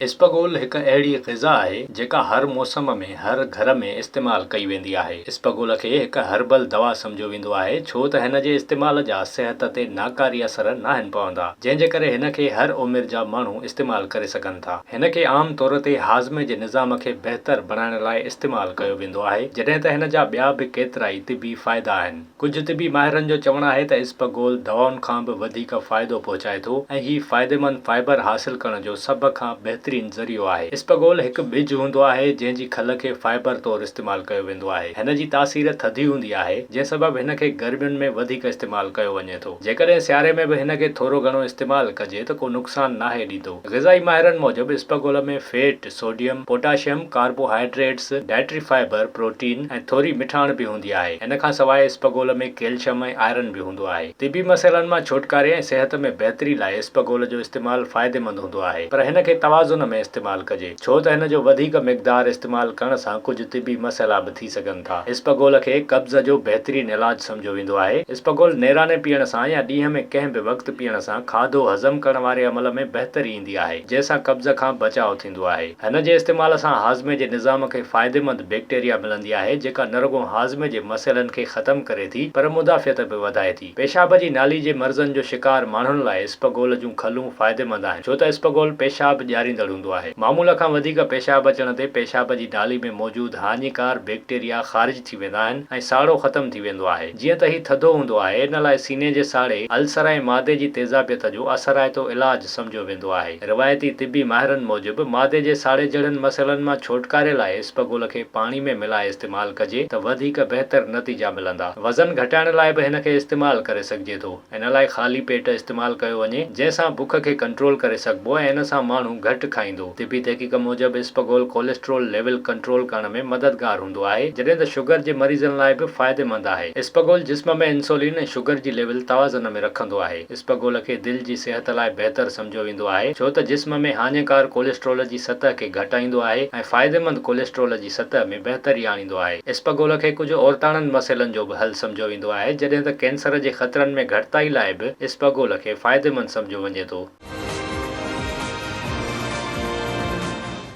इस्बगोल हिक अहिड़ी ग़िज़ा आहे जेका हर मौसम में हर घर में इस्तेमाल कई वेंदी आहे। इस्बगोल खे हिक हर्बल दवा सम्झो वेंदो आहे छो त हिन जे इस्तेमाल जा सिहत ते नाकारी असर नाहिनि पवंदा, जंहिंजे करे हिन खे हर उमिरि जा माण्हू इस्तेमाल करे सघनि था। हिन खे आम तौर ते हाज़मे जे निज़ाम खे बहितर बणाइण लाइ इस्तेमाल कयो वेंदो आहे, जॾहिं त हिन जा ॿिया बि केतिरा ई तिबी फ़ाइदा आहिनि। कुझु तिबी माहिरनि जो चवणु आहे त इस्बगोल दवाउनि खां बि वधीक फ़ाइदो पहुचाए थो ऐं हीउ फ़ाइदेमंद फाइबर हासिल करण जो सभ खां बहितरीन ज़रियो आहे। इस्बगोल हिकु ॿिज हूंदो आहे जंहिंजी खल खे फाइबर तौरु इस्तेमाल कयो वेंदो आहे। हिन जी तासीर थधी हूंदी आहे, जंहिं सबबु हिन खे गर्मियुनि में वधीक इस्तेमाल कयो वञे थो। जेकॾहिं सियारे में बि हिन खे थोरो घणो इस्तेमाल कजे त को नुक़सान नाहे ॾींदो। ग़िज़ाई माहिरनि मूजिबि इस्बगोल में fat, sodium, potassium, carbohydrates, dietary fibre, protein ऐं थोरी मिठाण बि हूंदी आहे। हिन खां सवाइ इस्बगोल में कैल्शियम ऐं आयरन बि हूंदो आहे। तिबी मसइलनि मां छुटकारे ऐं सिहत में बहितरी लाइ इस्बगोल जो इस्तेमाल फ़ाइदेमंद हूंदो आहे, पर हिन खे तवाज़ुन में इस्तेमाल कजे छो त हिन जो वधीक मिक़दार इस्तेमाल करण सां कुझु तिबी मसइला बि थी सघनि था। इस्बगोल खे कब्ज़ जो बहितरीन इलाज सम्झो वेंदो आहे। इस्बगोल नेराने पीअण सां या ॾींहं में कंहिं बि वक़्तु पीअण सां खाधो हज़म करण वारे अमल में बहितरी ईंदी आहे, जंहिंसां कब्ज़ खां बचाव थींदो आहे। हिन जे इस्तेमाल सां हाज़मे जे निज़ाम खे फ़ाइदेमंद बैक्टीरिया मिलंदी आहे, जेका न रुॻो हाज़मे जे मसइलनि खे ख़तमु करे थी पर मुदाफ़ियत बि वधाए थी। पेशाब जी नाली जे मर्ज़नि जो शिकार माण्हुनि लाइ इस्बगोल जूं खलूं फ़ाइदेमंद आहिनि छो त इस्बगोल पेशाब ॾियारींदड़ हूंदो आहे। मामूल खां वधीक पेशाब अचण ते पेशाब जी नाली में मौजूदु हानिकार बैक्टीरिया ख़ारिज थी वेंदा आहिनि ऐं साड़ो ख़तमु थी वेंदो आहे। जीअं त हीउ थधो हूंदो आहे, इन लाइ सीने जे साड़े, अल्सर ऐं मादे जी तेज़ाबियत जो असराइतो इलाज सम्झो वेंदो आहे। रिवायती तिबी माहिरनि मूजिबि मादे जे साड़े जहिड़नि मसइलनि मां छुटकारे लाइ इस्बगोल खे पाणी में मिलाए इस्तेमाल कजे त वधीक बहितर नतीजा मिलंदा। वज़न घटाइण लाइ बि हिन खे इस्तेमाल करे सघिजे थो। इन लाइ ख़ाली पेट इस्तेमाल कयो वञे, जंहिंसां बुख खे कंट्रोल करे सघिबो ऐं इन सां माण्हू घटि खाईंदो। तिबी तहक़ीक़ मूजिबि इस्बगोल कोलेस्ट्रोल लेवल कंट्रोल करण में मददगार हूंदो आहे, जॾहिं त शुगर जे मरीज़नि लाइ बि फ़ाइदेमंद आहे। इस्बगोल जिस्म में इंसुलिन ऐं शुगर जी लेवल तवाज़ुन में रखंदो आहे। इस्बगोल खे दिलि जी सिहत लाइ बहितर सम्झो वेंदो आहे छो त जिस्म में हानिकार कोलेस्ट्रोल जी सतह खे घटाईंदो आहे ऐं फ़ाइदेमंद कोलेस्ट्रोल जी सतह में बहितरी आणींदो आहे। इस्बगोल खे कुझु औरताणनि मसइलनि जो बि हल सम्झो वेंदो आहे, जॾहिं त कैंसर जे ख़तरनि में घटिताई लाइ बि इस्बगोल खे फ़ाइदेमंद सम्झो वञे थो।